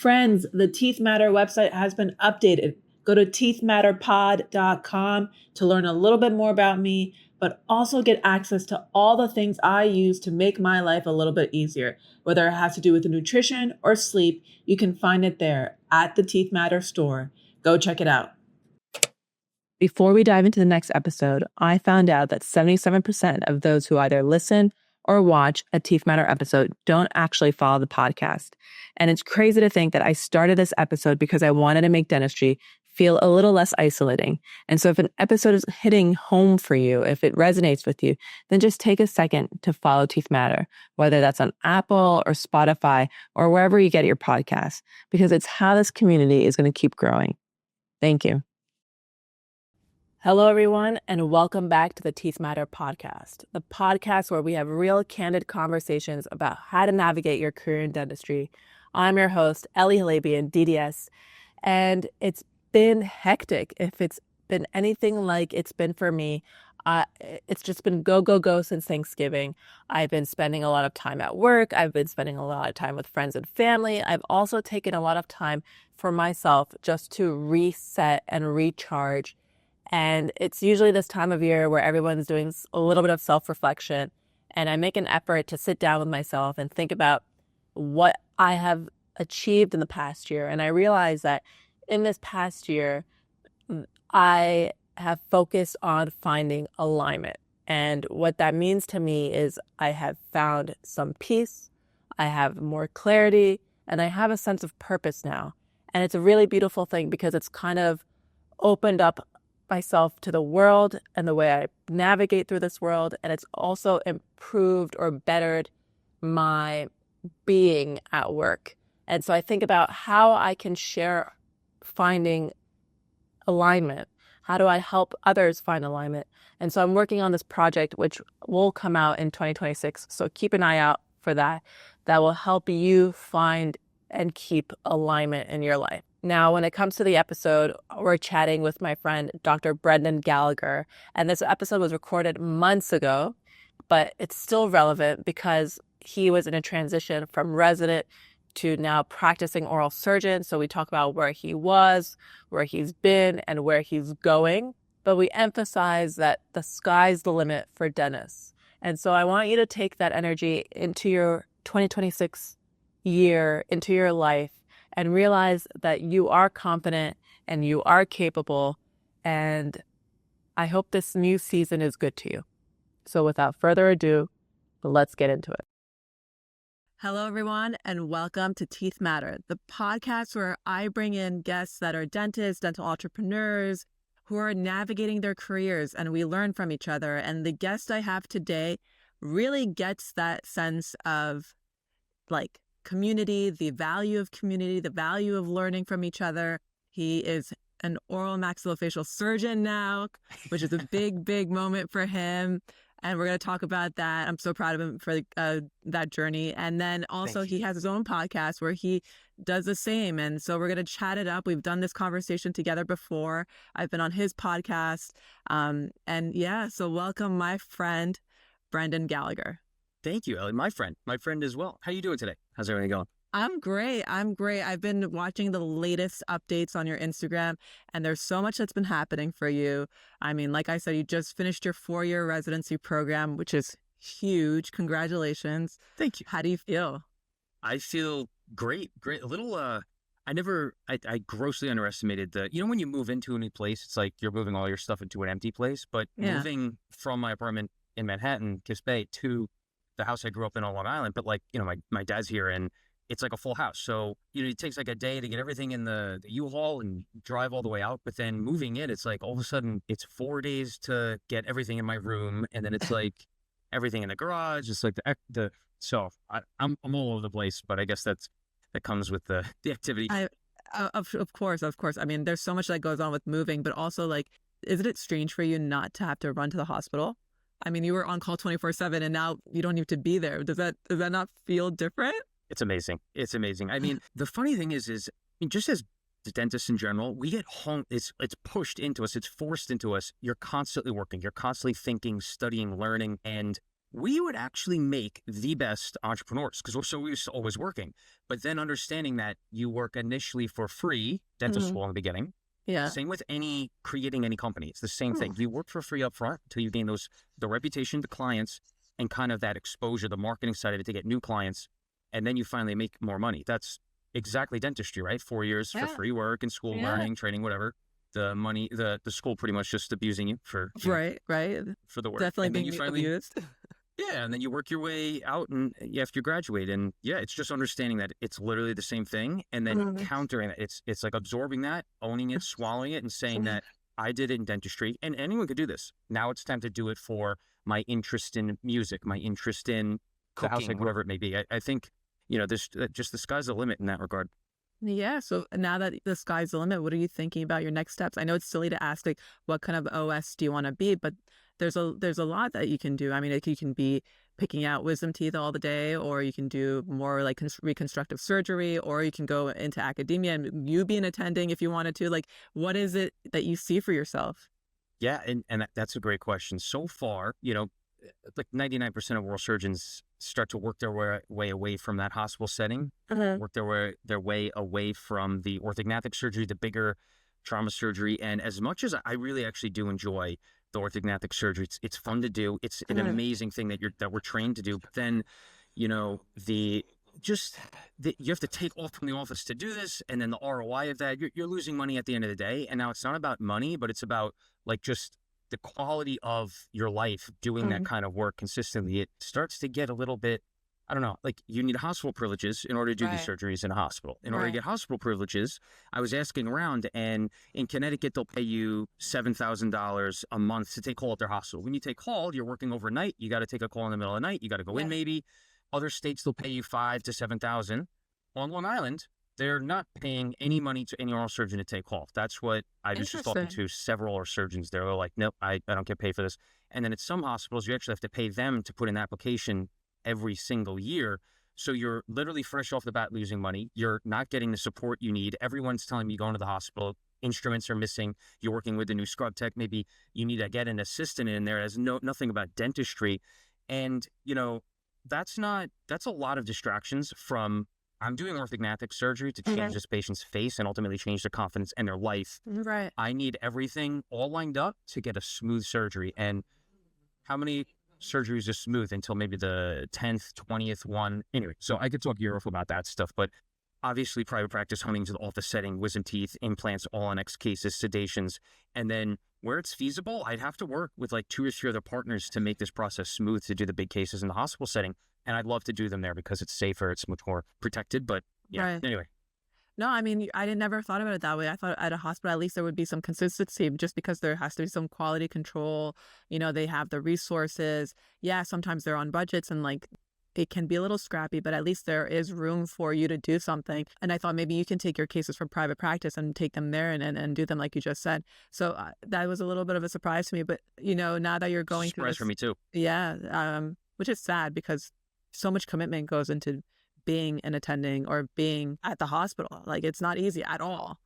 Friends, the Teeth Matter website has been updated. Go to teethmatterpod.com to learn a little bit more about me, but also get access to all the things I use to make my life a little bit easier. Whether it has to do with nutrition or sleep, you can find it there at the Teeth Matter store. Go check it out. Before we dive into the next episode, I found out that 77% of those who either listen or watch a Teeth Matter episode don't actually follow the podcast. And it's crazy to think that I started this episode because I wanted to make dentistry feel a little less isolating. And so if an episode is hitting home for you, if it resonates with you, then just take a second to follow Teeth Matter, whether that's on Apple or Spotify or wherever you get your podcasts, because it's how this community is going to keep growing. Thank you. Hello, everyone, and welcome back to the Teeth Matter podcast, the podcast where we have real, candid conversations about how to navigate your career in dentistry. I'm your host, Ellie Halabian, DDS, and it's been hectic. If it's been anything like it's been for me, it's just been go, go, go since Thanksgiving. I've been spending a lot of time at work. I've been spending a lot of time with friends and family. I've also taken a lot of time for myself just to reset and recharge. And it's usually this time of year where everyone's doing a little bit of self-reflection. And I make an effort to sit down with myself and think about what I have achieved in the past year. And I realize that in this past year, I have focused on finding alignment. And what that means to me is I have found some peace, I have more clarity, and I have a sense of purpose now. And it's a really beautiful thing because it's kind of opened up myself to the world and the way I navigate through this world. And it's also improved or bettered my being at work. And so I think about how I can share finding alignment. How do I help others find alignment? And so I'm working on this project, which will come out in 2026. So keep an eye out for that. That will help you find and keep alignment in your life. Now, when it comes to the episode, we're chatting with my friend, Dr. Brendan Gallagher. And this episode was recorded months ago, but it's still relevant because he was in a transition from resident to now practicing oral surgeon. So we talk about where he was, where he's been, and where he's going. But we emphasize that the sky's the limit for dentists. And so I want you to take that energy into your 2026 year, into your life, and realize that you are confident and you are capable. And I hope this new season is good to you. So without further ado, let's get into it. Hello, everyone, and welcome to Teeth Matter, the podcast where I bring in guests that are dentists, dental entrepreneurs, who are navigating their careers, and we learn from each other. And the guest I have today really gets that sense of like community, the value of community, the value of learning from each other. He is an oral maxillofacial surgeon now, which is a big, big moment for him. And we're going to talk about that. I'm so proud of him for that journey. And then also he has his own podcast where he does the same. And so we're going to chat it up. We've done this conversation together before. I've been on his podcast. And yeah, so welcome my friend, Brendan Gallagher. Thank you, Ellie. My friend as well. How you doing today? How's everything going? I'm great. I've been watching the latest updates on your Instagram, and there's so much that's been happening for you. I mean, like I said, you just finished your 4-year residency program, which is huge. Congratulations. Thank you. How do you feel? I feel great. A little, I grossly underestimated when you move into a new place, it's like you're moving all your stuff into an empty place, but moving from my apartment in Manhattan, Kiss Bay, to the house I grew up in on Long Island, but my dad's here and it's like a full house. So, it takes like a day to get everything in the U-Haul and drive all the way out. But then moving in, it's like all of a sudden it's 4 days to get everything in my room. And then it's like everything in the garage. It's like so I'm all over the place, but I guess that comes with the activity. Of course. I mean, there's so much that goes on with moving, but also like, isn't it strange for you not to have to run to the hospital? I mean, you were on call 24/7 and now you don't need to be there. Does that not feel different? It's amazing. I mean, the funny thing is just as dentists in general, we get home, it's pushed into us, it's forced into us. You're constantly working, you're constantly thinking, studying, learning. And we would actually make the best entrepreneurs because we're so used to always working. But then understanding that you work initially for free, dental school in the beginning. Yeah. Same with creating any company. It's the same thing. You work for free up front until you gain the reputation, the clients, and kind of that exposure, the marketing side of it to get new clients. And then you finally make more money. That's exactly dentistry, right? 4 years for free work and school learning, training, whatever. The money, the school pretty much just abusing you for right for the work. Definitely and being abused. Yeah, and then you work your way out and after you graduate. And yeah, it's just understanding that it's literally the same thing and then countering it. It's like absorbing that, owning it, swallowing it, and saying that I did it in dentistry and anyone could do this. Now it's time to do it for my interest in music, my interest in cooking, the house, like whatever it may be. I think, this just the sky's the limit in that regard. Yeah. So now that the sky's the limit, what are you thinking about your next steps? I know it's silly to ask, like, what kind of OS do you want to be? But there's a lot that you can do. I mean, like, you can be picking out wisdom teeth all the day, or you can do more like reconstructive surgery, or you can go into academia and you be an attending if you wanted to. Like, what is it that you see for yourself? Yeah. And that's a great question. So far, like 99% of oral surgeons start to work their way away from that hospital setting, work their way away from the orthognathic surgery, the bigger trauma surgery. And as much as I really actually do enjoy the orthognathic surgery, it's fun to do. It's an amazing thing that we're trained to do. But then, you have to take off from the office to do this. And then the ROI of that, you're losing money at the end of the day. And now it's not about money, but it's about like just the quality of your life doing that kind of work consistently. It starts to get a little bit, I don't know, like you need hospital privileges in order to do these surgeries in a hospital. In order to get hospital privileges, I was asking around, and in Connecticut, they'll pay you $7,000 a month to take call at their hospital. When you take call, you're working overnight. You got to take a call in the middle of the night. You got to go in maybe. Other states, they'll pay you $5,000 to $7,000. On Long Island, they're not paying any money to any oral surgeon to take call. That's what I was just talking to several oral surgeons. They're like, nope, I don't get paid for this. And then at some hospitals, you actually have to pay them to put an application every single year. So you're literally fresh off the bat losing money. You're not getting the support you need. Everyone's telling you going to the hospital, instruments are missing. You're working with a new scrub tech. Maybe you need to get an assistant in there that has nothing about dentistry. And, that's a lot of distractions from I'm doing orthognathic surgery to change this patient's face and ultimately change their confidence and their life. Right. I need everything all lined up to get a smooth surgery. And how many surgeries are smooth until maybe the 10th, 20th one? Anyway, so I could talk year about that stuff, but obviously private practice, hunting to the office setting, wisdom teeth, implants, all on X cases, sedations. And then where it's feasible, I'd have to work with like 2 or 3 other partners to make this process smooth to do the big cases in the hospital setting. And I'd love to do them there because it's safer, it's much more protected. But yeah, anyway. No, I mean, I never thought about it that way. I thought at a hospital, at least there would be some consistency just because there has to be some quality control. They have the resources. Yeah, sometimes they're on budgets and like it can be a little scrappy, but at least there is room for you to do something. And I thought maybe you can take your cases from private practice and take them there and do them like you just said. So that was a little bit of a surprise to me. But, now that you're going through this, for me too. Yeah, which is sad because so much commitment goes into being an attending or being at the hospital. Like it's not easy at all.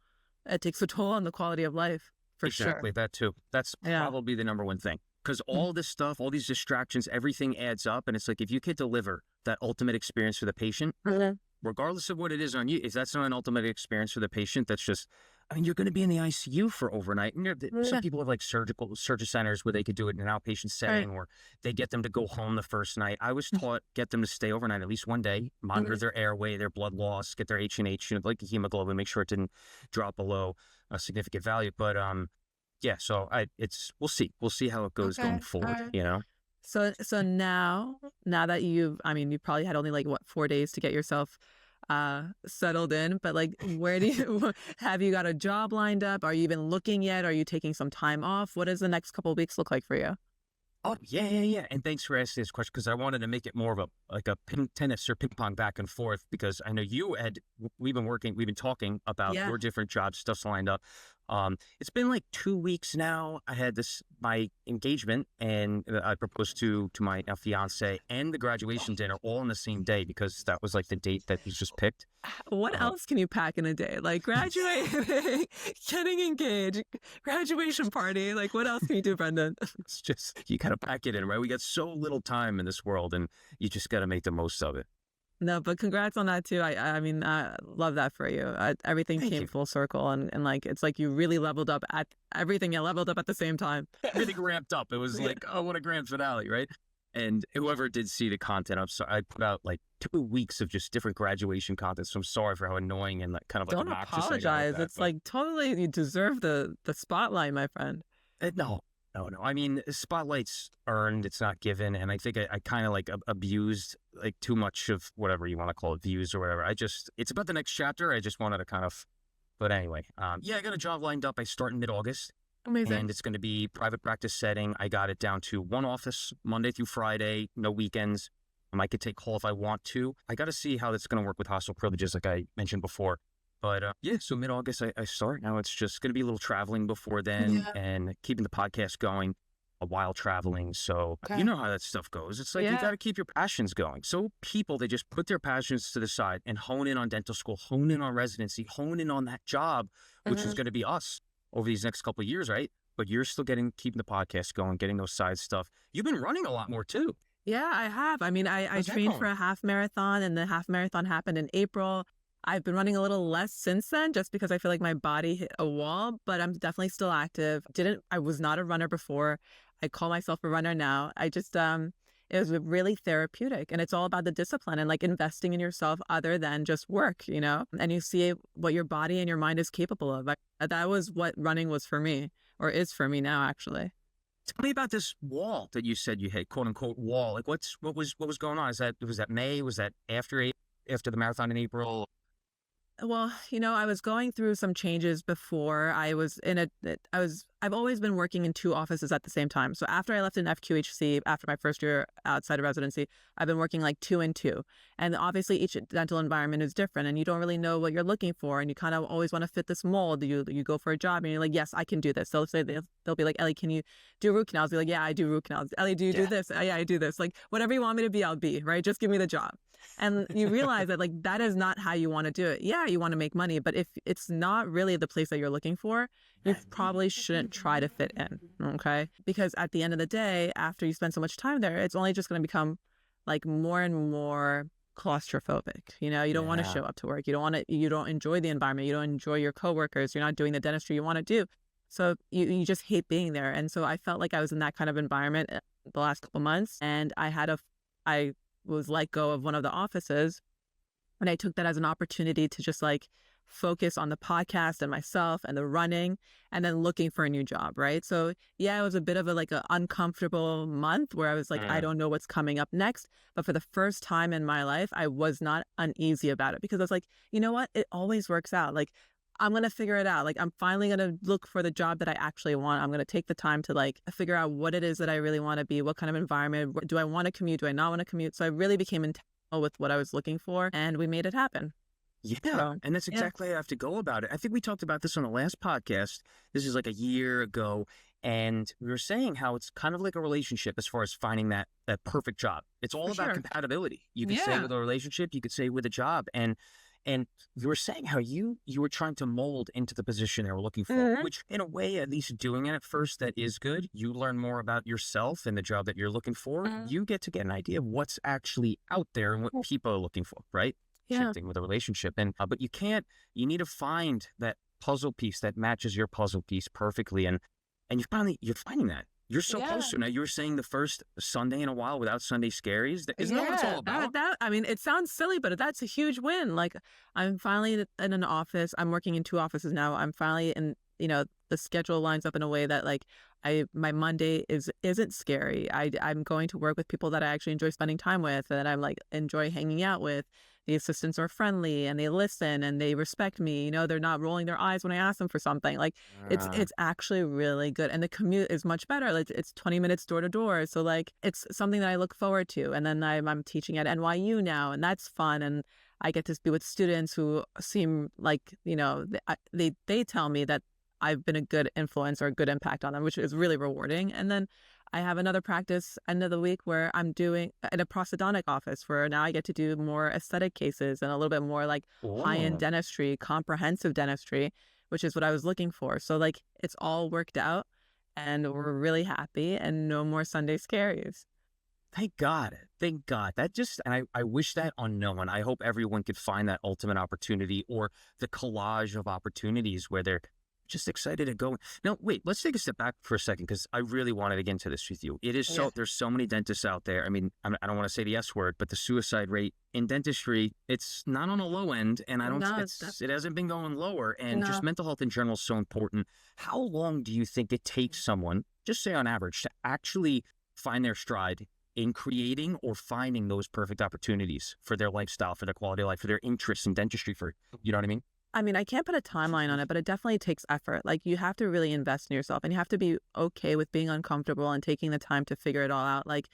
It takes a toll on the quality of life for sure. Exactly, that too. That's probably the number one thing. Because all this stuff, all these distractions, everything adds up. And it's like, if you could deliver that ultimate experience for the patient, regardless of what it is on you, if that's not an ultimate experience for the patient, that's just, you're going to be in the ICU for overnight. And some people have like surgery centers where they could do it in an outpatient setting, or they get them to go home the first night. I was taught, get them to stay overnight at least one day, monitor their airway, their blood loss, get their H&H, like the hemoglobin, make sure it didn't drop below a significant value. But yeah, so we'll see how it goes going forward, So now that you probably had only like 4 days to get yourself settled in, but like, where do you have you got a job lined up? Are you even looking yet? Are you taking some time off? What does the next couple of weeks look like for you? Oh, yeah. And thanks for asking this question because I wanted to make it more of a tennis or ping pong back and forth because I know we've been talking about your different job stuff's lined up. It's been like 2 weeks now. I had my engagement, and I proposed to my now fiance, and the graduation dinner all on the same day because that was like the date that was just picked. What Uh, else can you pack in a day? Like graduating, getting engaged, graduation party. Like what else can you do, Brendan? it's just, you gotta pack it in, right? We got so little time in this world, and you just gotta make the most of it. No, but congrats on that too. I mean, I love that for you. Everything Thank came you. full circle, and like it's like you really leveled up at everything. You leveled up at the same time. Everything ramped up. It was Yeah. like, oh, what a grand finale, right? And whoever did see the content, I'm sorry, I put out like 2 weeks of just different graduation content. So I'm sorry for how annoying and like kind of like Don't obnoxious I got with apologize. that. It's like totally you deserve the spotlight, my friend. No, no, no. I mean, spotlight's earned, it's not given. And I think I kind of like abused like too much of whatever you want to call it, views or whatever. It's about the next chapter. I just wanted to kind of, but anyway, yeah, I got a job lined up. I start in mid-August. Amazing. And it's going to be private practice setting. I got it down to one office, Monday through Friday, no weekends. I could take call if I want to. I got to see how that's going to work with hospital privileges, like I mentioned before. But yeah, so mid-August I start. Now it's just going to be a little traveling before then and keeping the podcast going while traveling. So you know how that stuff goes. It's like you got to keep your passions going. So people, they just put their passions to the side and hone in on dental school, hone in on residency, hone in on that job, which is going to be us over these next couple of years, right? But you're still keeping the podcast going, getting those side stuff. You've been running a lot more too. Yeah, I have. I mean, I trained for a half marathon, and the half marathon happened in April. I've been running a little less since then just because I feel like my body hit a wall, but I'm definitely still active. I was not a runner before. I call myself a runner now. It was really therapeutic, and it's all about the discipline and like investing in yourself other than just work, you know, and you see what your body and your mind is capable of. That was what running was for me, or is for me now, actually. Tell me about this wall that you said you hit, quote unquote wall. Like what was going on? Was that May? Was that after the marathon in April? Well, you know, I was going through some changes before. I've always been working in two offices at the same time. So after I left in FQHC, after my first year outside of residency, I've been working like 2 and 2. And obviously each dental environment is different and you don't really know what you're looking for. And you kind of always want to fit this mold. You go for a job and you're like, yes, I can do this. They'll be like, Ellie, can you do root canals? Be like, yeah, I do root canals. Ellie, do you do this? Yeah, I do this. Like whatever you want me to be, I'll be, right? Just give me the job. And you realize that like that is not how you want to do it. Yeah, you want to make money, but if it's not really the place that you're looking for, you probably shouldn't try to fit in, okay? Because at the end of the day, after you spend so much time there, it's only just going to become like more and more claustrophobic. You know, you don't want to show up to work. You don't enjoy the environment. You don't enjoy your coworkers. You're not doing the dentistry you want to do. So you just hate being there. And so I felt like I was in that kind of environment the last couple months, and I was let go of one of the offices, and I took that as an opportunity to just like focus on the podcast and myself and the running, and then looking for a new job, right? So yeah, it was a bit of an uncomfortable month where I was like, I don't know what's coming up next. But for the first time in my life, I was not uneasy about it because I was like, you know what? It always works out. Like, I'm going to figure it out. Like, I'm finally going to look for the job that I actually want. I'm going to take the time to like figure out what it is that I really want to be. What kind of environment? Do I want to commute? Do I not want to commute? So I really became intentional with what I was looking for, and we made it happen. Yeah, So, and that's exactly how I have to go about it. I think we talked about this on the last podcast. This is like a year ago, and we were saying how it's kind of like a relationship as far as finding that perfect job. It's all about compatibility. You could say with a relationship, you could say with a job, and you were saying how you were trying to mold into the position they were looking for, which in a way, at least doing it at first, that is good. You learn more about yourself and the job that you're looking for. You get to get an idea of what's actually out there and what people are looking for, right? Shifting with a relationship. But you need to find that puzzle piece that matches your puzzle piece perfectly. And you're finding that. You're so close to it. Now, you were saying the first Sunday in a while without Sunday scaries. Isn't that what it's all about? I mean, it sounds silly, but that's a huge win. Like, I'm finally in an office. I'm working in 2 offices now. I'm finally in, you know, the schedule lines up in a way that like my Monday isn't scary. I'm going to work with people that I actually enjoy spending time with, and I'm like enjoy hanging out with. The assistants are friendly and they listen and they respect me. You know, they're not rolling their eyes when I ask them for something. Like it's actually really good. And the commute is much better. Like it's 20 minutes door to door. So like it's something that I look forward to. And then I'm teaching at NYU now, and that's fun. And I get to be with students who seem like, you know, they tell me that I've been a good influence or a good impact on them, which is really rewarding. And then I have another practice end of the week where I'm doing in a prosthodontic office where now I get to do more aesthetic cases and a little bit more like high-end Oh, dentistry, comprehensive dentistry, which is what I was looking for. So like it's all worked out and we're really happy and no more Sunday scaries. thank God. Thank God. That just, and I wish that on no one. I hope everyone could find that ultimate opportunity or the collage of opportunities where they're just excited to go. Now, wait, let's take a step back for a second because I really wanted to get into this with you. It is Yeah. so, there's so many dentists out there. I mean, I don't want to say the S word, but the suicide rate in dentistry, it's not on a low end and I don't, No, that's it hasn't been going lower. And just no. mental health in general is so important. How long do you think it takes someone, just say on average, to actually find their stride in creating or finding those perfect opportunities for their lifestyle, for their quality of life, for their interests in dentistry, for, you know what I mean? I mean, I can't put a timeline on it, but it definitely takes effort. Like you have to really invest in yourself and you have to be okay with being uncomfortable and taking the time to figure it all out. Like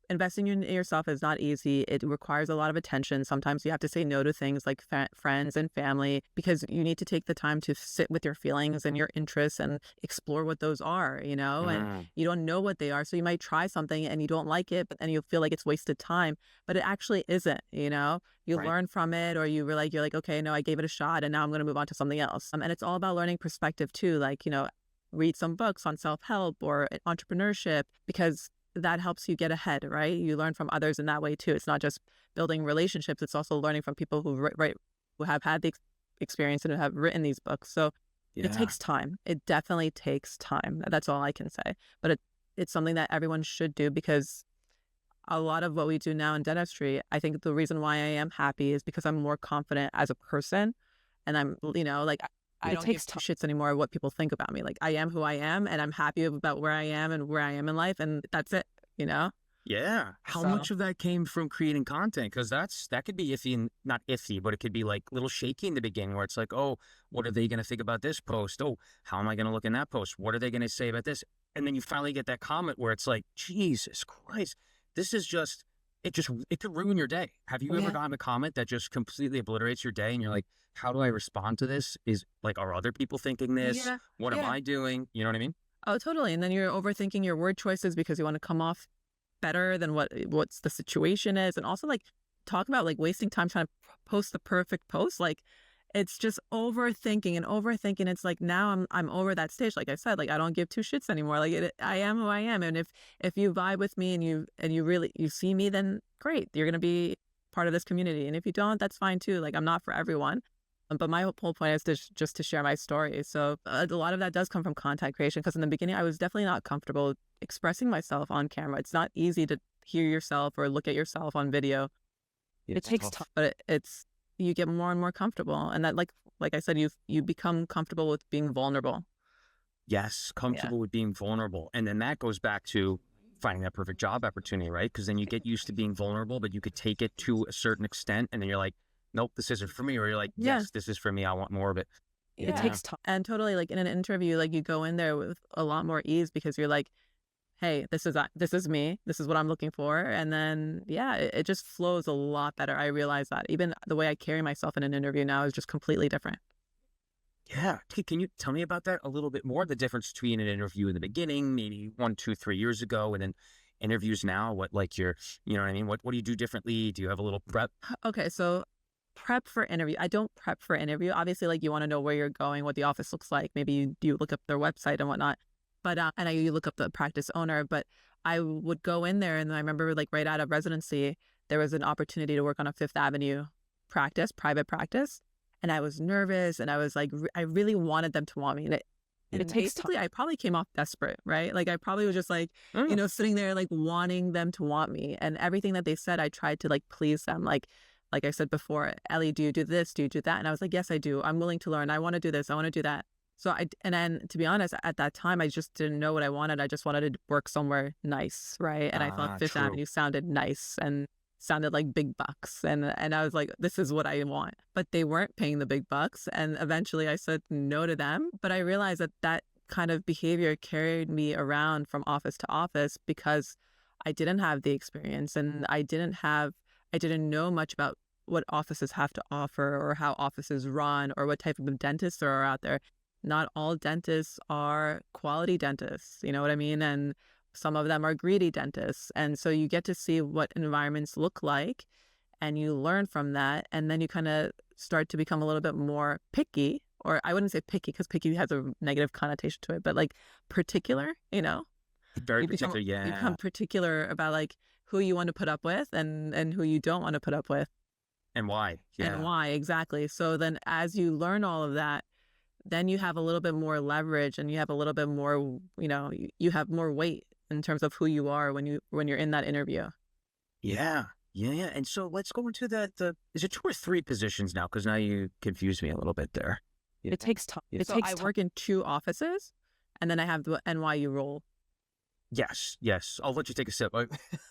investing in yourself is not easy. It requires a lot of attention. Sometimes you have to say no to things like friends and family because you need to take the time to sit with your feelings and your interests and explore what those are, you know, and Mm, you don't know what they are. So you might try something and you don't like it, but then you'll feel like it's wasted time, but it actually isn't, you know, you right. learn from it or you're like, okay, no, I gave it a shot and now I'm going to move on to something else. And it's all about learning perspective too. Like, you know, read some books on self-help or entrepreneurship because that helps you get ahead, right? You learn from others in that way too. It's not just building relationships; it's also learning from people who who have had the experience and who have written these books. So it Yeah. takes time. It definitely takes time. That's all I can say. But it's something that everyone should do because a lot of what we do now in dentistry, I think the reason why I am happy is because I'm more confident as a person and I'm, you know, like I It don't give takes two time. shits anymore what people think about me. Like I am who I am and I'm happy about where I am and where I am in life and that's it, you know? Yeah. How So much of that came from creating content? Because that could be iffy and not iffy, but it could be like a little shaky in the beginning where it's like, oh, what are they going to think about this post? Oh, how am I going to look in that post? What are they going to say about this? And then you finally get that comment where it's like, Jesus Christ, this is just, it could ruin your day. Have you ever yeah. gotten a comment that just completely obliterates your day and you're like, how do I respond to this? Is like, are other people thinking this? Yeah. What am Yeah. I doing? You know what I mean? Oh, totally. And then you're overthinking your word choices because you want to come off better than what's the situation is. And also like talk about like wasting time trying to post the perfect post. Like it's just overthinking and overthinking. It's like now I'm over that stage. Like I said, like I don't give two shits anymore. Like I am who I am. And if you vibe with me and you really you see me, then great. You're gonna be part of this community. And if you don't, that's fine too. Like I'm not for everyone. But my whole point is to just to share my story. So a lot of that does come from content creation because in the beginning I was definitely not comfortable expressing myself on camera. It's not easy to hear yourself or look at yourself on video. Yeah, It it's takes time, tough. but it's you get more and more comfortable, and that like I said, you become comfortable with being vulnerable. Yes, Yeah. comfortable with being vulnerable. And then that goes back to finding that perfect job opportunity, right? Because then you get used to being vulnerable, but you could take it to a certain extent. And then you're like, nope, this isn't for me. Or you're like, Yeah. yes, this is for me. I want more of it. It Yeah. takes time, and totally like in an interview, like you go in there with a lot more ease because you're like, hey, this is me. This is what I'm looking for. And then, yeah, it just flows a lot better. I realize that even the way I carry myself in an interview now is just completely different. Yeah. Okay, can you tell me about that a little bit more? The difference between an interview in the beginning, maybe 1, 2, 3 years ago, and then interviews now? What, like, you know what I mean? What do you do differently? Do you have a little prep? Okay, so prep for interview. I don't prep for interview. Obviously, like you want to know where you're going, what the office looks like. Maybe you look up their website and whatnot. But you look up the practice owner. But I would go in there, and I remember like right out of residency, there was an opportunity to work on a Fifth Avenue private practice, and I was nervous, and I was like, I really wanted them to want me, and It takes time. basically, I probably came off desperate, right? Like I probably was just like, you Mm, know, sitting there like wanting them to want me, and everything that they said, I tried to like please them, like I said before, Ellie, do you do this? Do you do that? And I was like, yes, I do. I'm willing to learn. I want to do this. I want to do that. So and then to be honest, at that time, I just didn't know what I wanted. I just wanted to work somewhere nice, right? And I thought Fifth true. Avenue sounded nice and sounded like big bucks. And I was like, this is what I want. But they weren't paying the big bucks. And eventually I said no to them. But I realized that that kind of behavior carried me around from office to office because I didn't have the experience and I didn't know much about what offices have to offer or how offices run or what type of dentists there are out there. not all dentists are quality dentists, you know what I mean? And some of them are greedy dentists. And so you get to see what environments look like and you learn from that. And then you kind of start to become a little bit more picky, or I wouldn't say picky because picky has a negative connotation to it, but like particular, you know? Very particular, You become particular about like who you want to put up with and who you don't want to put up with. And why. Yeah. And why, exactly. So then as you learn all of that, then you have a little bit more leverage and you have a little bit more, you know, you have more weight in terms of who you are when you're in that interview. Yeah. Yeah. And so let's go into is it 2 or 3 positions now? Because now you confused me a little bit there. It takes time. I work in 2 offices and then I have the NYU role. Yes. I'll let you take a sip. No.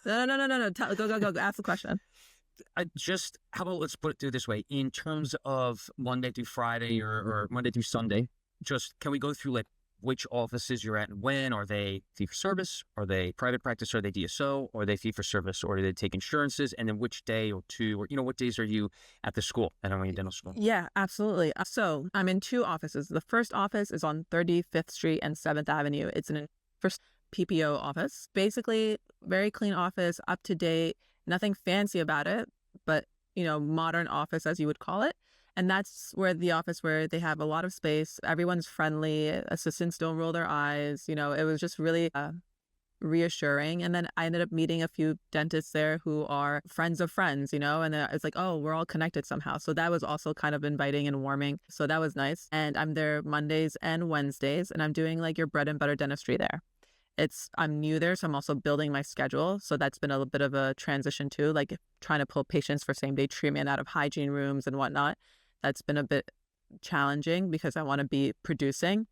Go. Ask the question. How about let's put it through this way. In terms of Monday through Friday or Monday through Sunday, just can we go through like which offices you're at and when? Are they fee for service? Are they private practice? Are they DSO? Or are they fee for service? Or do they take insurances? And then which day or 2, or, you know, what days are you at the school, at NYU Dental School? Yeah, absolutely. So I'm in 2 offices. The first office is on 35th Street and 7th Avenue. It's an first PPO office. Basically, very clean office, up to date, nothing fancy about it, but, you know, modern office as you would call it. And that's where the office where they have a lot of space. Everyone's friendly. Assistants don't roll their eyes. You know, it was just really reassuring. And then I ended up meeting a few dentists there who are friends of friends, you know, and it's like, oh, we're all connected somehow. So that was also kind of inviting and warming. So that was nice. And I'm there Mondays and Wednesdays, and I'm doing like your bread and butter dentistry there. I'm new there, so I'm also building my schedule. So that's been a bit of a transition too, like trying to pull patients for same day treatment out of hygiene rooms and whatnot. That's been a bit challenging because I want to be producing.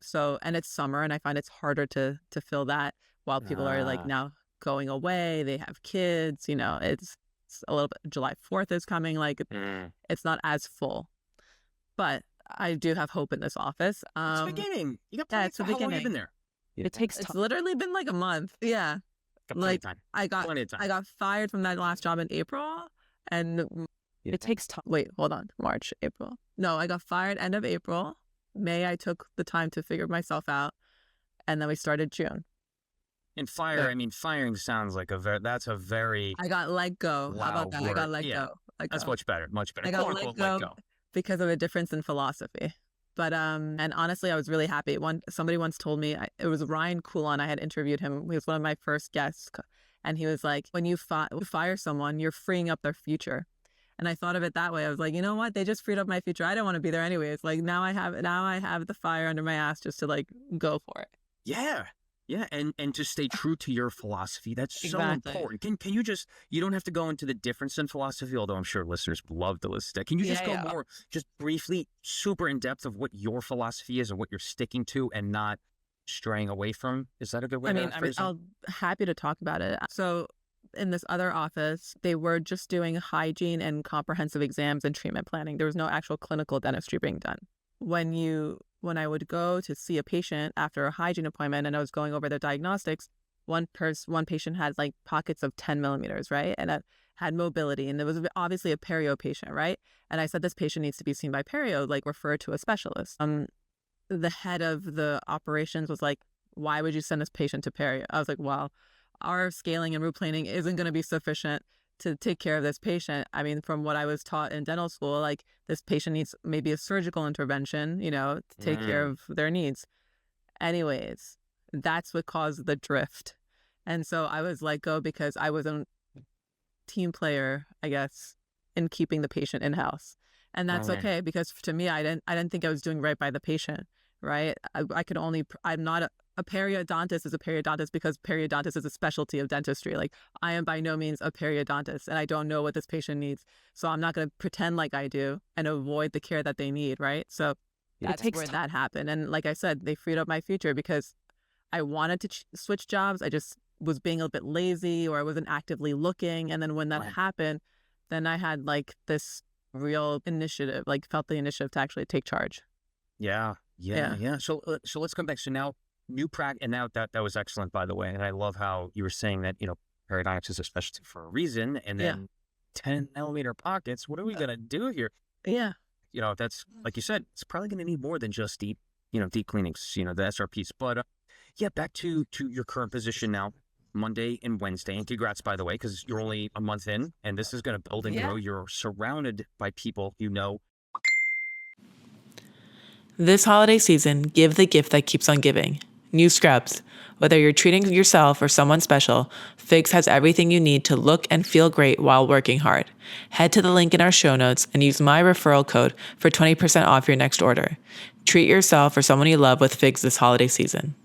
So, and it's summer and I find it's harder to fill that while people are like now going away, they have kids, you know, it's a little bit, July 4th is coming, like it's not as full, but I do have hope in this office. It's the beginning. You got plenty. How long have you been there? It takes time. It's literally been like a month. Yeah. Like I got fired from that last job in April, and it takes time. Wait, hold on. March, April. No, I got fired end of April. May, I took the time to figure myself out, and then we started June. And firing sounds like that's a very. I got let go. How about that? Word. I got let go. That's much better. Much better. I got let go because of a difference in philosophy. But and honestly, I was really happy. Somebody once told me, it was Ryan Coulon. I had interviewed him. He was one of my first guests, and he was like, "When you fire someone, you're freeing up their future." And I thought of it that way. I was like, you know what? They just freed up my future. I don't want to be there anyways. Like now I have the fire under my ass just to like go for it. Yeah. Yeah, and to stay true to your philosophy, that's so important. Can you you don't have to go into the difference in philosophy, although I'm sure listeners would love to listen to that. Can you just go more, just briefly, super in depth of what your philosophy is and what you're sticking to and not straying away from? Is that a good way to phrase it? I'm happy to talk about it. So in this other office, they were just doing hygiene and comprehensive exams and treatment planning. There was no actual clinical dentistry being done. When I would go to see a patient after a hygiene appointment and I was going over their diagnostics, one patient had like pockets of 10 millimeters, right? And had mobility. And there was obviously a perio patient, right? And I said, this patient needs to be seen by perio, like refer to a specialist. The head of the operations was like, why would you send this patient to perio? I was like, well, our scaling and root planing isn't going to be sufficient to take care of this patient. I mean, from what I was taught in dental school, like this patient needs maybe a surgical intervention, you know, to take care of their needs. Anyways, that's what caused the drift. And so I was let go because I was a team player, I guess, in keeping the patient in-house. And that's okay because to me, I didn't think I was doing right by the patient, right? I'm not a periodontist is a periodontist because periodontist is a specialty of dentistry. Like I am by no means a periodontist and I don't know what this patient needs. So I'm not going to pretend like I do and avoid the care that they need, right? So that's where that happened. And like I said, they freed up my future because I wanted to switch jobs. I just was being a little bit lazy or I wasn't actively looking. And then when that happened, then I had like this real initiative, like felt the initiative to actually take charge. Yeah. So let's come back. So now new practice, and now that was excellent, by the way. And I love how you were saying that, you know, periodontics is a specialty for a reason. And then 10 millimeter pockets. What are we going to do here? Yeah. if that's, like you said, it's probably going to need more than just deep cleanings, the SRPs. But yeah, back to your current position now, Monday and Wednesday. And congrats, by the way, because you're only a month in, and this is going to build and grow. You're surrounded by people This holiday season, give the gift that keeps on giving. New scrubs. Whether you're treating yourself or someone special, Figs has everything you need to look and feel great while working hard. Head to the link in our show notes and use my referral code for 20% off your next order. Treat yourself or someone you love with Figs this holiday season.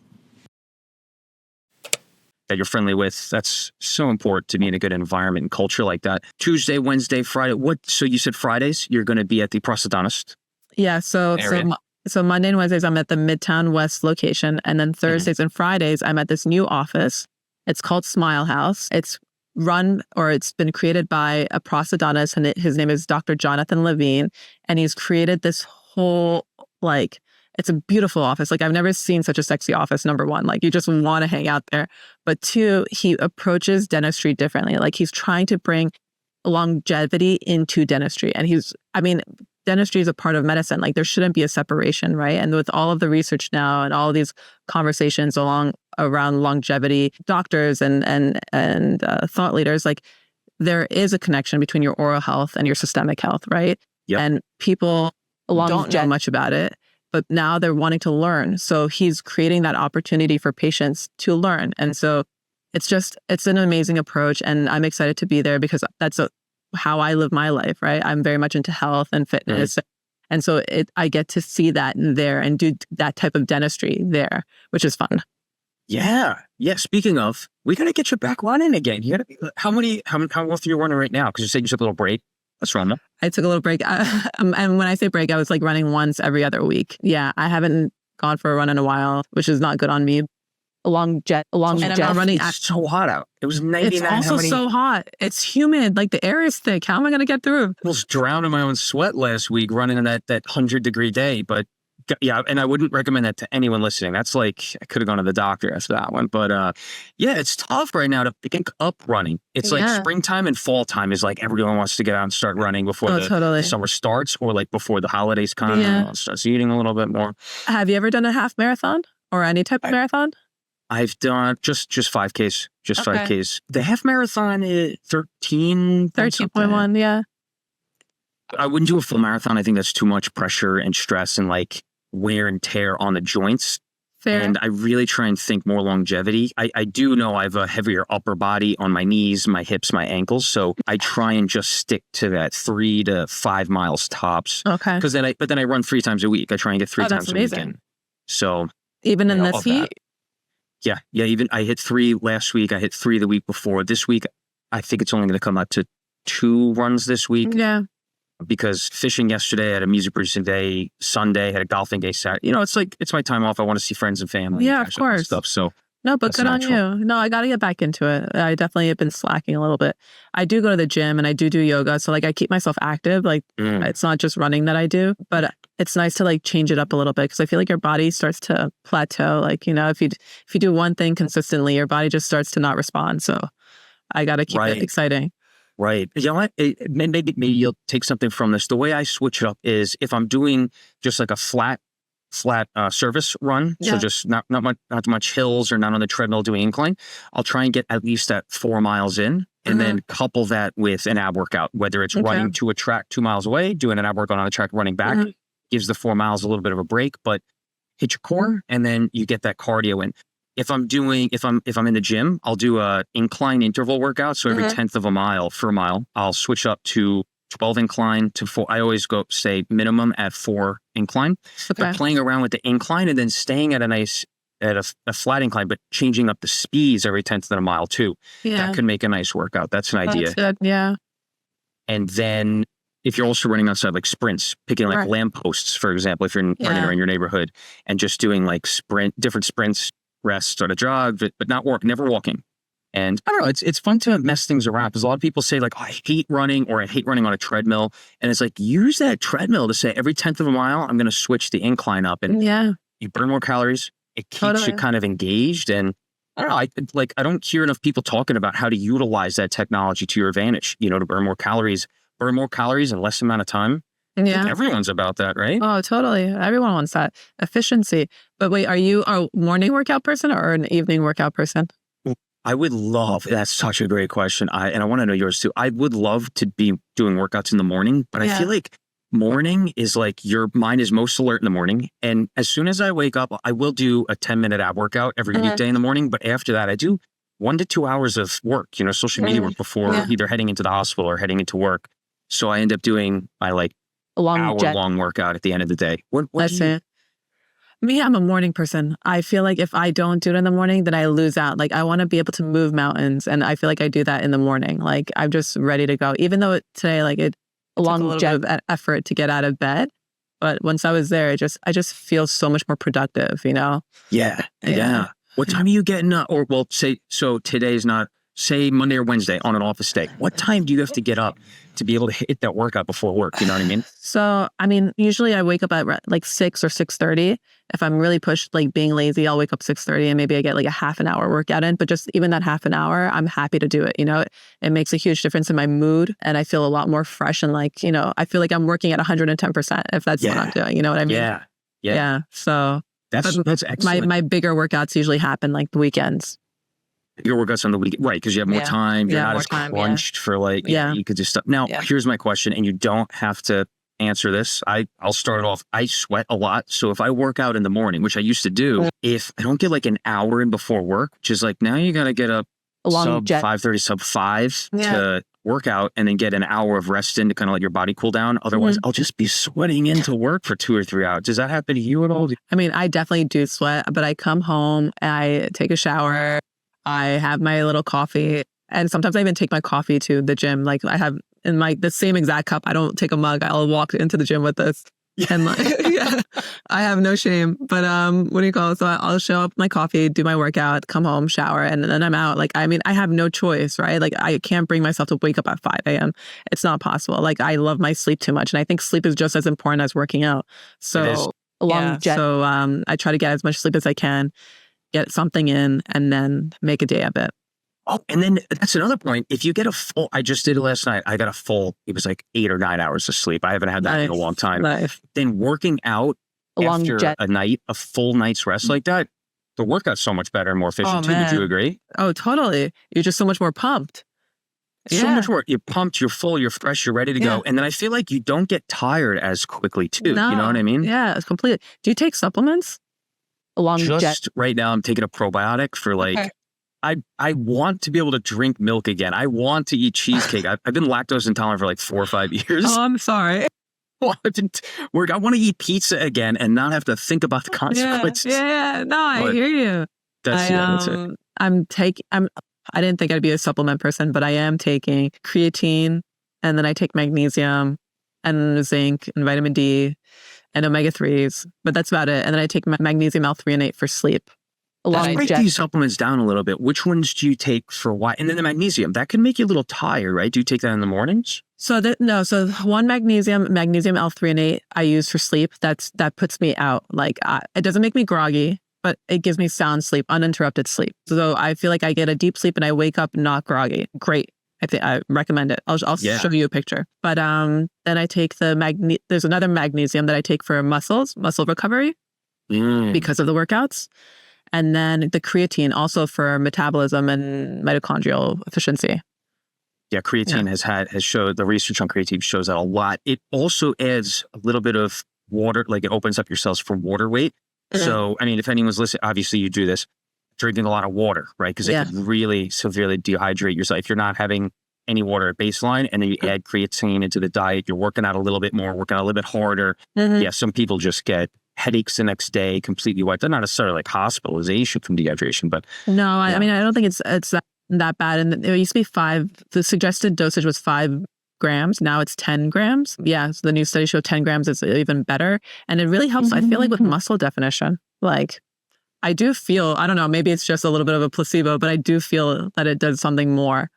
that you're friendly with. That's so important to be in a good environment and culture like that. Tuesday, Wednesday, Friday. So you said Fridays, you're going to be at the prosthodontist? Yeah. So Monday and Wednesdays, I'm at the Midtown West location. And then Thursdays and Fridays, I'm at this new office. It's called Smile House. It's been created by a prosthodontist, and his name is Dr. Jonathan Levine. And he's created this whole, it's a beautiful office. I've never seen such a sexy office, number one. You just want to hang out there. But two, he approaches dentistry differently. He's trying to bring longevity into dentistry. And dentistry is a part of medicine. There shouldn't be a separation, right? And with all of the research now and all of these conversations around longevity, doctors and thought leaders, there is a connection between your oral health and your systemic health, right? Yep. And people don't know much about it, but now they're wanting to learn. So he's creating that opportunity for patients to learn. And so it's an amazing approach, and I'm excited to be there because that's how I live my life, right? I'm very much into health and fitness. Right. And so I get to see that there and do that type of dentistry there, which is fun. Yeah. Yeah. Speaking of, we got to get you back running again. You got to how often are you running right now? Because you said you took a little break. Let's run them. I took a little break. And when I say break, I was running once every other week. Yeah. I haven't gone for a run in a while, which is not good on me. And I'm running. It's so hot out. It was 99. It's also so hot. It's humid. The air is thick. How am I going to get through? I almost drowned in my own sweat last week running in that 100-degree day. But yeah, and I wouldn't recommend that to anyone listening. That's I could have gone to the doctor after that one. But yeah, it's tough right now to pick up running. It's springtime and fall time is everyone wants to get out and start running before the summer starts, or before the holidays come. Starts eating a little bit more. Have you ever done a half marathon or any type of marathon? I've done just 5Ks, 5Ks. The half marathon is 13.1. Yeah. I wouldn't do a full marathon. I think that's too much pressure and stress and wear and tear on the joints. Fair. And I really try and think more longevity. I do know I have a heavier upper body on my knees, my hips, my ankles. So I try and just stick to that 3 to 5 miles tops. Okay. But then I run 3 times a week. I try and get 3 times a weekend. So even in this heat? Yeah. Even I hit 3 last week. I hit 3 the week before. This week, I think it's only going to come up to 2 runs this week. Yeah. Because fishing yesterday, I had a music producing day. Sunday, had a golfing day. Saturday. It's my time off. I want to see friends and family. Yeah, of course. Stuff. So no, but good on you. No, I got to get back into it. I definitely have been slacking a little bit. I do go to the gym and I do yoga. So I keep myself active. It's not just running that I do, but it's nice to change it up a little bit, because I feel your body starts to plateau. If you do one thing consistently, your body just starts to not respond. So I got to keep it exciting. Right. You know what? Maybe you'll take something from this. The way I switch it up is if I'm doing just a flat surface run, so just not much hills or not on the treadmill doing incline, I'll try and get at least that 4 miles in, and then couple that with an ab workout, whether it's running to a track 2 miles away, doing an ab workout on a track, running back, gives the 4 miles a little bit of a break, but hit your core, and then you get that cardio in. If I'm in the gym, I'll do a incline interval workout. So every 10th of a mile for a mile, I'll switch up to 12 incline to 4. I always go say minimum at 4 incline. Okay. But playing around with the incline and then staying at a flat incline, but changing up the speeds every 10th of a mile too. Yeah. That could make a nice workout. That's an idea. That's good. Yeah. And then if you're also running outside, sprints, picking lampposts, for example, if you're running around your neighborhood and just doing different sprints, rest, start a jog, but never walking. And I don't know, it's fun to mess things around, because a lot of people say I hate running, or I hate running on a treadmill. And it's use that treadmill to say every 10th of a mile, I'm going to switch the incline up, and you burn more calories. It keeps you kind of engaged. And I don't know, I don't hear enough people talking about how to utilize that technology to your advantage, to burn more calories in less amount of time. Yeah. Everyone's about that, right? Oh, totally. Everyone wants that efficiency. But wait, are you a morning workout person or an evening workout person? I would love, that's such a great question. And I want to know yours too. I would love to be doing workouts in the morning, but I feel like morning is like your mind is most alert in the morning. And as soon as I wake up, I will do a 10-minute ab workout every weekday in the morning. But after that, I do 1 to 2 hours of work, social media work before either heading into the hospital or heading into work. So I end up doing my like hour-long workout at the end of the day. What do you... Me, I'm a morning person. I feel like if I don't do it in the morning, then I lose out. Like I want to be able to move mountains, and I feel like I do that in the morning. Like I'm just ready to go. Even though today, like it a long effort to get out of bed, but once I was there, I just feel so much more productive. Yeah. What time are you getting up? Or well, today's not. Say Monday or Wednesday on an office day. What time do you have to get up to be able to hit that workout before work? You know what I mean? So, usually I wake up at like 6 or 6:30. If I'm really pushed, like being lazy, I'll wake up 6:30 and maybe I get like a half an hour workout in. But just even that half an hour, I'm happy to do it. It makes a huge difference in my mood and I feel a lot more fresh and like, I feel like I'm working at 110% if that's what I'm doing. You know what I mean? Yeah. So that's excellent. My bigger workouts usually happen like the weekends. Your workouts on the weekend, right? Because you have more time. You're not as crunched for like, you could just stop. Now, here's my question, and you don't have to answer this. I'll start it off. I sweat a lot. So if I work out in the morning, which I used to do, if I don't get like an hour in before work, which is like now you got to get up sub 5:30, sub 5 to work out and then get an hour of rest in to kind of let your body cool down. Otherwise, I'll just be sweating into work for 2 or 3 hours. Does that happen to you at all? I definitely do sweat, but I come home, I take a shower, I have my little coffee, and sometimes I even take my coffee to the gym. Like I have in the same exact cup. I don't take a mug. I'll walk into the gym with this. And like, I have no shame. But what do you call it? So I'll show up with my coffee, do my workout, come home, shower, and then I'm out. Like, I have no choice, right? Like I can't bring myself to wake up at 5 a.m. It's not possible. Like I love my sleep too much. And I think sleep is just as important as working out. So I try to get as much sleep as I can, get something in, and then make a day of it. Oh, and then that's another point. If you get a full, I just did it last night. I got a full, it was like 8 or 9 hours of sleep. I haven't had that in a long time. Then working out after a full night's rest like that, the workout's so much better and more efficient too. Would you agree? Oh, totally. You're just so much more pumped. So much more. You're pumped, you're full, you're fresh, you're ready to go. And then I feel like you don't get tired as quickly too. No. You know what I mean? Yeah, it's completely. Do you take supplements? Right now I'm taking a probiotic for like, I want to be able to drink milk again. I want to eat cheesecake. I've been lactose intolerant for like 4 or 5 years. Oh, I'm sorry. I want to eat pizza again and not have to think about the consequences. No, I hear you. That's it. I didn't think I'd be a supplement person, but I am taking creatine, and then I take magnesium and zinc and vitamin D and omega-3s, but that's about it. And then I take magnesium L-threonate for sleep. Break these supplements down a little bit. Which ones do you take for what? And then the magnesium, that can make you a little tired, right? Do you take that in the mornings? So one magnesium L-threonate I use for sleep. That puts me out. Like it doesn't make me groggy, but it gives me sound sleep, uninterrupted sleep. So I feel like I get a deep sleep and I wake up not groggy. Great. I recommend it. I'll show you a picture. But then I take there's another magnesium that I take for muscle recovery because of the workouts. And then the creatine also for metabolism and mitochondrial efficiency. Yeah, creatine has showed, the research on creatine shows that a lot. It also adds a little bit of water, like it opens up your cells for water weight. So, if anyone's listening, obviously you do this, drinking a lot of water, right? Because it can really severely dehydrate yourself. If you're not having any water at baseline and then you add creatine into the diet, you're working out a little bit more, working out a little bit harder. Yeah, some people just get headaches the next day, completely wiped. They're not necessarily like hospitalization from dehydration, but no, I don't think it's that bad. And it used to be the suggested dosage was 5 grams. Now it's 10 grams. Yeah, so the new study showed 10 grams is even better, and it really helps. I feel like with muscle definition, like I do feel, I don't know, maybe it's just a little bit of a placebo, but I do feel that it does something more.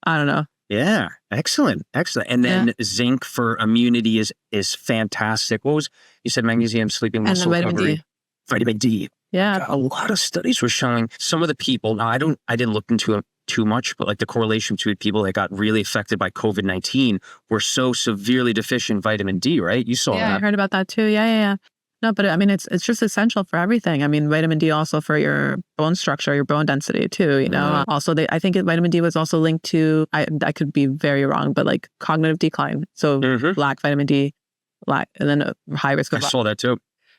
I don't know. Yeah, excellent. And then zinc for immunity is fantastic. What was, you said magnesium, sleeping, muscle recovery. Vitamin D. Yeah. A lot of studies were showing some of the people, now I didn't look into too much, but like the correlation between people that got really affected by COVID-19 were so severely deficient in vitamin D, right? You saw Yeah, I that. heard about that too. Yeah. No, but I mean, it's just essential for everything. I mean, vitamin D also for your bone structure, your bone density too, you know. Also, I think vitamin D was also linked to, I could be very wrong, but like cognitive decline. So lack vitamin D, and then a high risk of... I saw that too.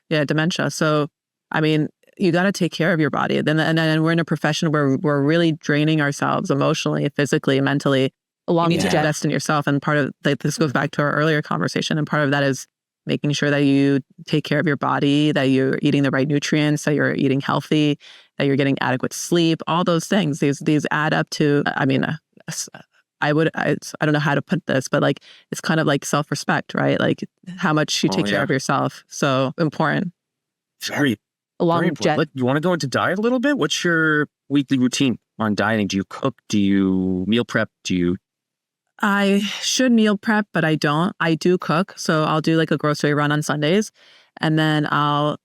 Yeah, dementia. So, I mean, you got to take care of your body. And then we're in a profession where we're really draining ourselves emotionally, physically, mentally. You need to invest in yourself. And part of this goes back to our earlier conversation. And part of that is making sure that you take care of your body, that you're eating the right nutrients, that you're eating healthy, that you're getting adequate sleep, all those things. These add up to, I mean, I don't know how to put this, but like, it's kind of like self-respect, right? Like how much you take care of yourself. So important. Very important. You want to go into diet a little bit? What's your weekly routine on dieting? Do you cook? Do you meal prep? I should meal prep, but I don't. I do cook. So I'll do like a grocery run on Sundays. And then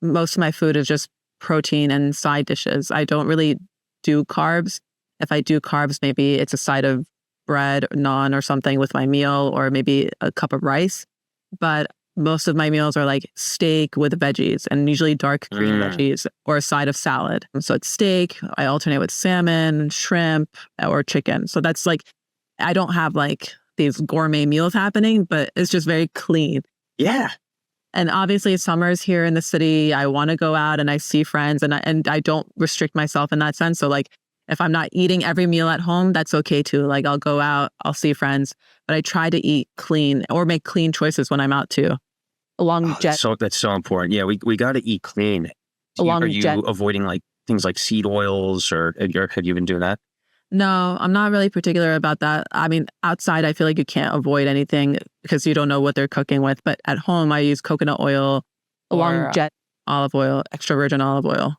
most of my food is just protein and side dishes. I don't really do carbs. If I do carbs, maybe it's a side of bread, naan or something with my meal, or maybe a cup of rice. But most of my meals are like steak with veggies, and usually dark green veggies, or a side of salad. So it's steak. I alternate with salmon, shrimp, or chicken. So that's like, I don't have like these gourmet meals happening, but it's just very clean. Yeah. And obviously summers here in the city, I want to go out and I see friends, and I don't restrict myself in that sense. So like if I'm not eating every meal at home, that's okay too. Like I'll go out, I'll see friends, but I try to eat clean or make clean choices when I'm out too. That's so important. Yeah, we got to eat clean. Are you avoiding like things like seed oils, or have you been doing that? No, I'm not really particular about that. I mean, outside, I feel like you can't avoid anything because you don't know what they're cooking with. But at home, I use coconut oil, or jet olive oil, extra virgin olive oil.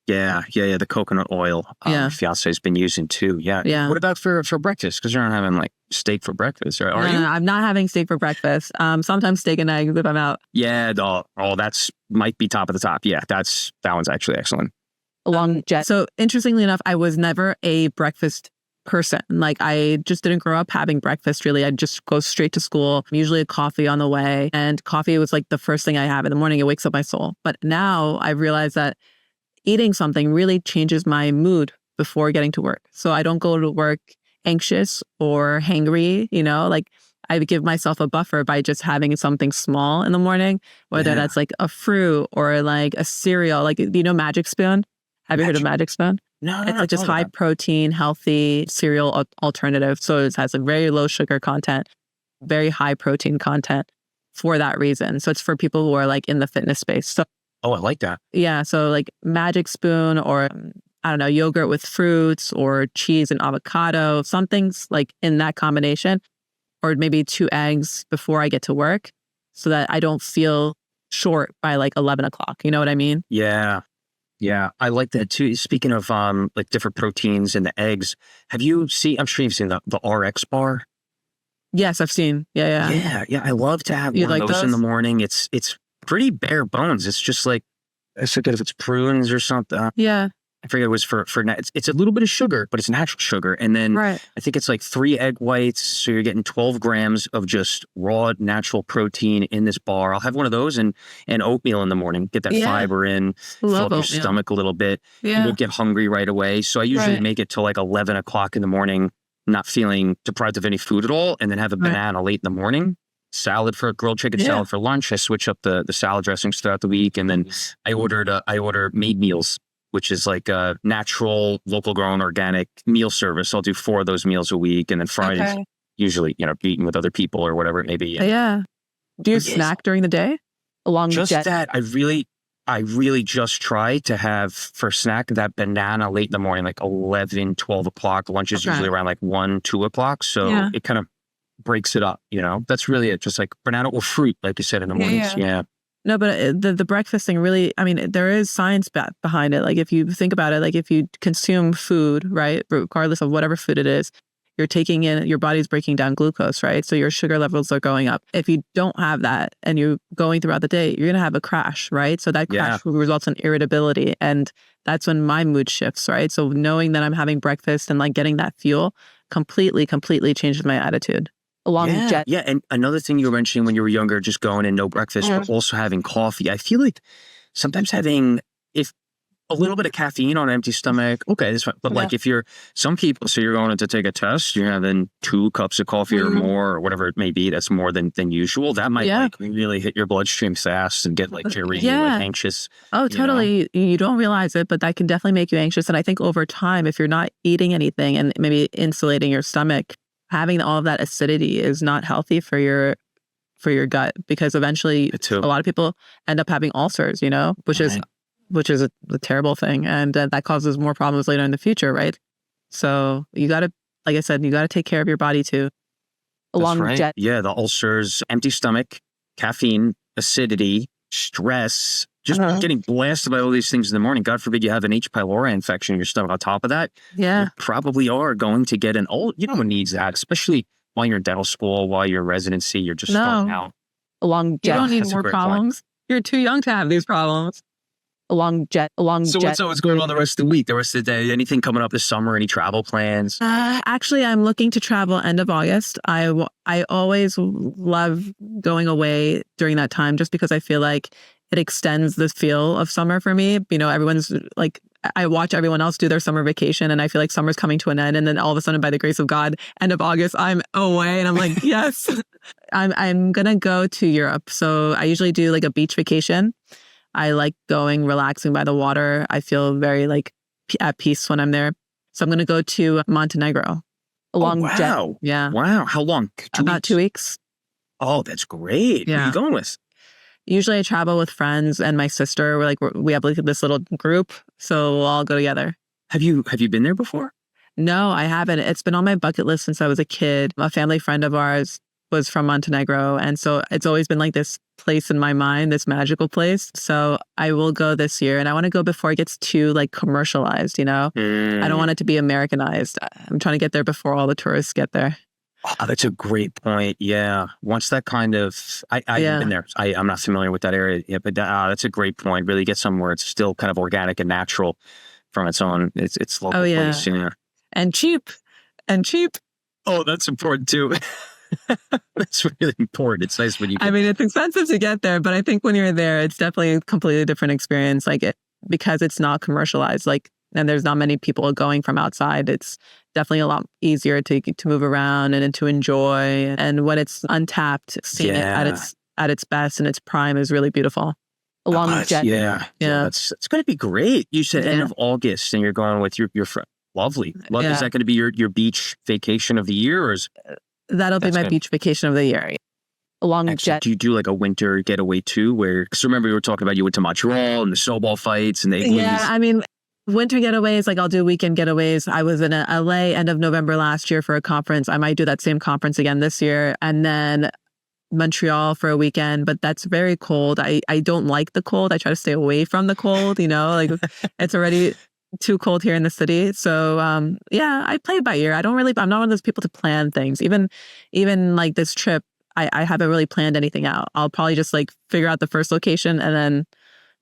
Yeah. The coconut oil. My fiance's been using too. Yeah. What about for breakfast? Because you're not having like steak for breakfast, right? Are you? No, I'm not having steak for breakfast. Sometimes steak and eggs if I'm out. Yeah. That's might be top of the top. Yeah. That one's actually excellent. So interestingly enough, I was never a breakfast person. Like I just didn't grow up having breakfast really. I'd just go straight to school, usually a coffee on the way. And coffee was like the first thing I have in the morning. It wakes up my soul. But now I realize that eating something really changes my mood before getting to work. So I don't go to work anxious or hangry, like I give myself a buffer by just having something small in the morning, whether that's like a fruit or like a cereal, like, Magic Spoon? Have you heard of Magic Spoon? No, it's like just high protein, healthy cereal alternative. So it has a very low sugar content, very high protein content for that reason. So it's for people who are like in the fitness space. So, I like that. Yeah. So like Magic Spoon, or I don't know, yogurt with fruits or cheese and avocado, something's like in that combination, or maybe 2 eggs before I get to work so that I don't feel short by like 11 o'clock. You know what I mean? Yeah, I like that too. Speaking of like different proteins and the eggs, I'm sure you've seen the RX bar. Yes, I've seen. Yeah. I love to have one of those in the morning. It's pretty bare bones. It's just like, I forget if it's prunes or something. Yeah. I forget it was for it's a little bit of sugar, but it's natural sugar. And then I think it's like 3 egg whites. So you're getting 12 grams of just raw natural protein in this bar. I'll have one of those and oatmeal in the morning. Get that fiber in, fill up your stomach a little bit. Yeah. You won't get hungry right away. So I usually make it till like 11 o'clock in the morning, not feeling deprived of any food at all. And then have a banana late in the morning. Salad for grilled chicken salad for lunch. I switch up the salad dressings throughout the week. And then I order made meals, which is like a natural, local grown, organic meal service. I'll do 4 of those meals a week. And then Fridays, usually, eating with other people or whatever it may be. Yeah. Do you snack during the day? That, I really just try to have for snack that banana late in the morning, like 11, 12 o'clock. Lunch is usually around like 1, 2 o'clock. So it kind of breaks it up, That's really it. Just like banana or fruit, like you said, in the mornings. Yeah. No, but the breakfast thing really, I mean, there is science behind it. Like if you think about it, like if you consume food, right, regardless of whatever food it is, you're taking in, your body's breaking down glucose, right? So your sugar levels are going up. If you don't have that and you're going throughout the day, you're going to have a crash, right? So that crash results in irritability. And that's when my mood shifts, right? So knowing that I'm having breakfast and like getting that fuel completely changes my attitude. Yeah. And another thing you were mentioning when you were younger, just going and no breakfast, but also having coffee. I feel like sometimes having, if a little bit of caffeine on an empty stomach, okay, that's fine. But like if you're, some people, so you're going to take a test, you're having 2 cups of coffee or more, or whatever it may be, that's more than usual. That might like really hit your bloodstream fast and get like jittery, like anxious. Oh, totally. You don't realize it, but that can definitely make you anxious. And I think over time, if you're not eating anything and maybe insulating your stomach, having all of that acidity is not healthy for your gut, because eventually a lot of people end up having ulcers, you know, which is a terrible thing. And that causes more problems later in the future, right? So you got to, like I said, you got to take care of your body too. Yeah, the ulcers, empty stomach, caffeine, acidity, stress, just getting blasted by all these things in the morning. God forbid you have an H. pylori infection in your stomach on top of that. Yeah. You probably are going to get no one needs that, especially while you're in dental school, while you're in residency, you're just starting out. You don't need more problems. You're too young to have these problems. So what's going on the rest of the week, the rest of the day? Anything coming up this summer? Any travel plans? Actually, I'm looking to travel end of August. I always love going away during that time, just because I feel like it extends the feel of summer for me. You know, everyone's like, I watch everyone else do their summer vacation, and I feel like summer's coming to an end. And then all of a sudden, by the grace of God, end of August, I'm away. And I'm like, yes, I'm going to go to Europe. So I usually do like a beach vacation. I like going, relaxing by the water. I feel very like at peace when I'm there. So I'm going to go to Montenegro. Wow. Yeah. Wow. How long? About 2 weeks. Oh, that's great. Yeah. Who are you going with? Usually I travel with friends and my sister. We have like this little group, so we'll all go together. Have you been there before? No, I haven't. It's been on my bucket list since I was a kid. A family friend of ours was from Montenegro, and so it's always been like this place in my mind, this magical place. So I will go this year, and I want to go before it gets too like commercialized, you know? I don't want it to be Americanized. I'm trying to get there before all the tourists get there. Oh, that's a great point. Yeah. Once that kind of, I haven't been there. I'm not familiar with that area yet, but that's a great point. Really get somewhere it's still kind of organic and natural from its own, it's local place. Yeah. And cheap. Oh, that's important too. That's really important. It's nice when you I mean, it's expensive to get there, but I think when you're there, it's definitely a completely different experience. Because it's not commercialized, and there's not many people going from outside. It's definitely a lot easier to move around and to enjoy. And when it's untapped, seeing it at its best and its prime is really beautiful. It's going to be great. You said end of August, and you're going with your friend. Lovely. Is that going to be your beach vacation of the year, or is that'll be my beach vacation of the year? Do you do like a winter getaway too? Because remember you were talking about you went to Montreal and the snowball fights and the igloos. Yeah, I mean, winter getaways, like I'll do weekend getaways. I was in LA end of November last year for a conference. I might do that same conference again this year. And then Montreal for a weekend, but that's very cold. I don't like the cold. I try to stay away from the cold, you know, like it's already too cold here in the city. So I play it by ear. I'm not one of those people to plan things. Even like this trip, I haven't really planned anything out. I'll probably just like figure out the first location and then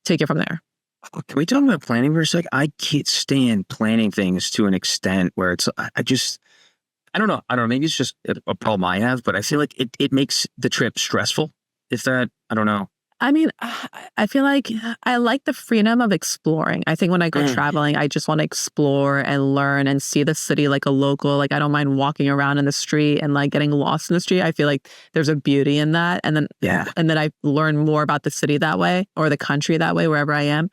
take it from there. Can we talk about planning for a sec? I can't stand planning things to an extent where it's, I don't know. Maybe it's just a problem I have, but I feel like it makes the trip stressful. I don't know. I mean, I feel like I like the freedom of exploring. I think when I go traveling, I just want to explore and learn and see the city like a local. Like I don't mind walking around in the street and like getting lost in the street. I feel like there's a beauty in that. And then I learn more about the city that way or the country that way, wherever I am.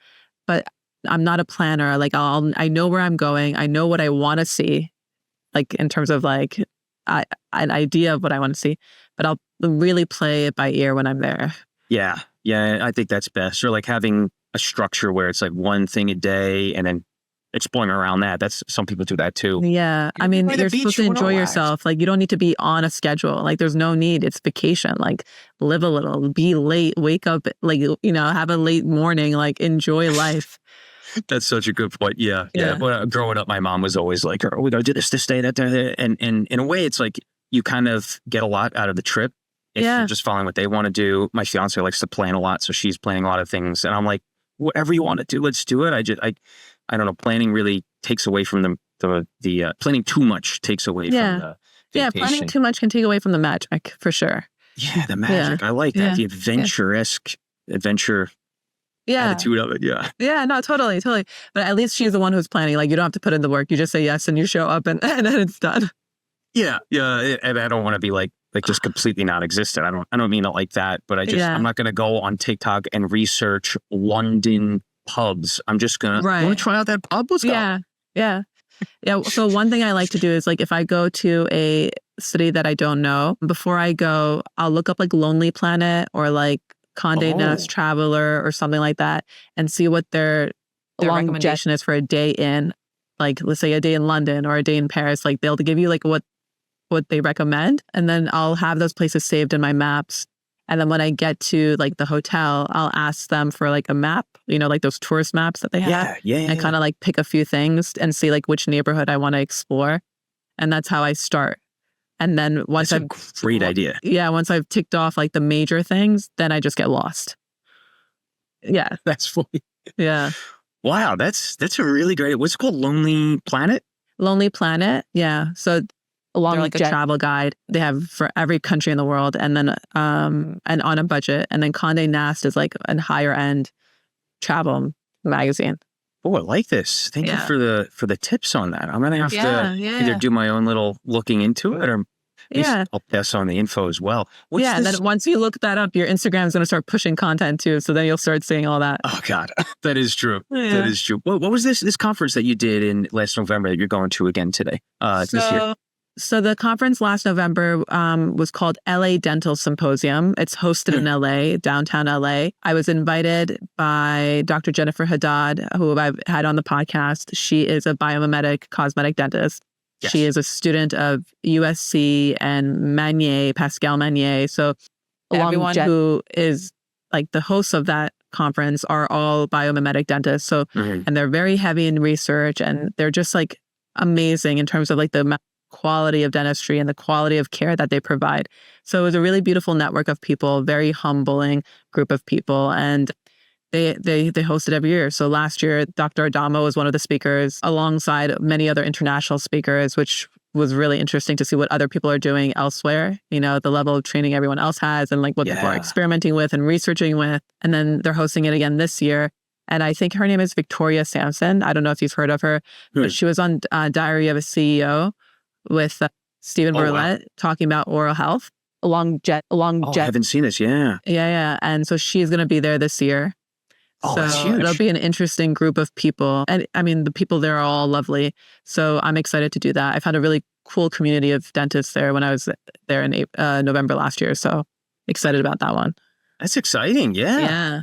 But I'm not a planner. Like I know where I'm going. I know what I want to see, like in terms of like an idea of what I want to see. But I'll really play it by ear when I'm there. Yeah, I think that's best. Or like having a structure where it's like one thing a day and then exploring around that. That's some people do that too. Yeah. I mean, you're supposed to enjoy yourself. Like you don't need to be on a schedule. Like there's no need. It's vacation. Like live a little, be late, wake up, like, you know, have a late morning, like enjoy life. That's such a good point. Yeah. But growing up, my mom was always like, "Oh, we gotta do this day, that day," and in a way, it's like you kind of get a lot out of the trip if you're just following what they want to do. My fiance likes to plan a lot, so she's planning a lot of things, and I'm like, whatever you want to do, let's do it. I don't know. Planning really takes away from the planning too much takes away from the vacation. Planning too much can take away from the magic for sure. Yeah, the magic. I like that. The adventure-esque adventure attitude of it. Yeah, no, totally. But at least she's the one who's planning. Like, you don't have to put in the work. You just say yes and you show up and then it's done. Yeah. And I don't want to be like just completely non-existent. I don't mean it like that, but I'm not going to go on TikTok and research London pubs. I'm just going to want to try out that pub. Let's go. Yeah. So one thing I like to do is, like, if I go to a city that I don't know, before I go, I'll look up like Lonely Planet or like Condé Nast Traveler or something like that and see what their recommendation is for a day in, like, let's say a day in London or a day in Paris. Like, they'll give you like what they recommend. And then I'll have those places saved in my maps. And then when I get to like the hotel, I'll ask them for like a map, like those tourist maps that they have. And kind of like pick a few things and see like which neighborhood I want to explore. And that's how I start. And then once That's a great idea. Yeah. Once I've ticked off like the major things, then I just get lost. Yeah. That's funny. Yeah. Wow. That's a really great, what's it called? Lonely Planet? Lonely Planet. Yeah. So along with like a travel guide they have for every country in the world, and then and on a budget. And then Condé Nast is like a higher end travel magazine. Oh, I like this. Thank you for the tips on that. I'm gonna have to either do my own little looking into it, or I'll pass on the info as well. And then once you look that up, your Instagram's gonna start pushing content too. So then you'll start seeing all that. Oh God, that is true. That is true. What was this conference that you did in last November that you're going to again today? This year. So the conference last November was called LA Dental Symposium. It's hosted in LA, downtown LA. I was invited by Dr. Jennifer Haddad, who I've had on the podcast. She is a biomimetic cosmetic dentist. Yes. She is a student of USC and Pascal Manier. So everyone who is like the hosts of that conference are all biomimetic dentists. So, and they're very heavy in research, and they're just like amazing in terms of like the quality of dentistry and the quality of care that they provide. So it was a really beautiful network of people, very humbling group of people, and they host it every year. So last year, Dr. Adamo was one of the speakers alongside many other international speakers, which was really interesting to see what other people are doing elsewhere, the level of training everyone else has and like what people are experimenting with and researching with. And then they're hosting it again this year. And I think her name is Victoria Sampson. I don't know if you've heard of her, but she was on Diary of a CEO with Stephen Burlett talking about oral health along Jet. I haven't seen this. Yeah. And so she's going to be there this year. Oh, so that's huge. It'll be an interesting group of people. And I mean, the people there are all lovely. So I'm excited to do that. I've had a really cool community of dentists there when I was there in November last year. So excited about that one. That's exciting. Yeah.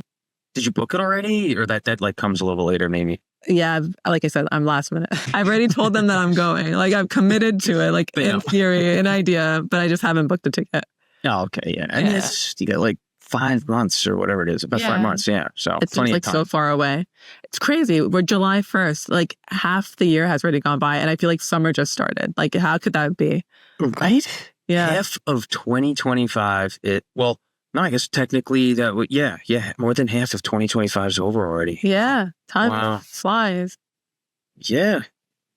Did you book it already? Or that like comes a little later maybe? Yeah, like I said, I'm last minute. I've already told them that I'm going. Like, I've committed to it, like in theory, an idea, but I just haven't booked a ticket. Oh, okay, yeah. And you got like 5 months or whatever it is, about 5 months, So it's like so far away. It's crazy. We're July 1st. Like, half the year has already gone by, and I feel like summer just started. Like, how could that be? Right? Yeah. Half of 2025, no, I guess technically that would, more than half of 2025 is over already. Yeah, time flies. Yeah.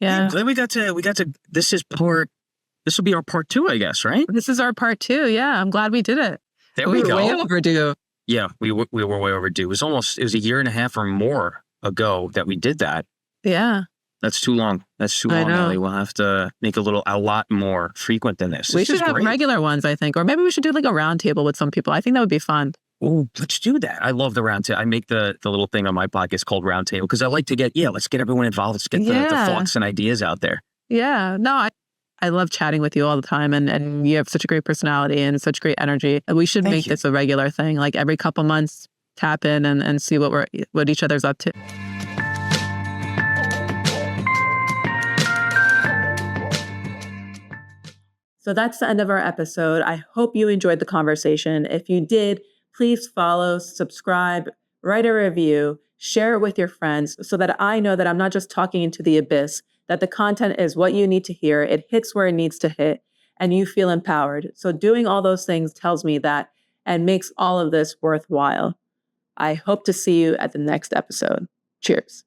Glad we got to. This will be our part 2, I guess, right? This is our part 2. Yeah, I'm glad we did it. There we go. Way overdue. Yeah, we were way overdue. It was a year and a half or more ago that we did that. Yeah. That's too long. Ellie. We'll have to make a lot more frequent than this. We should have regular ones, I think. Or maybe we should do like a round table with some people. I think that would be fun. Oh, let's do that. I love the round table. I make the little thing on my podcast called round table because I like to let's get everyone involved. Let's get the thoughts and ideas out there. Yeah. No, I love chatting with you all the time. And you have such a great personality and such great energy. We should make this a regular thing. Like every couple months, tap in and see what each other's up to. So that's the end of our episode. I hope you enjoyed the conversation. If you did, please follow, subscribe, write a review, share it with your friends so that I know that I'm not just talking into the abyss, that the content is what you need to hear. It hits where it needs to hit and you feel empowered. So doing all those things tells me that and makes all of this worthwhile. I hope to see you at the next episode. Cheers.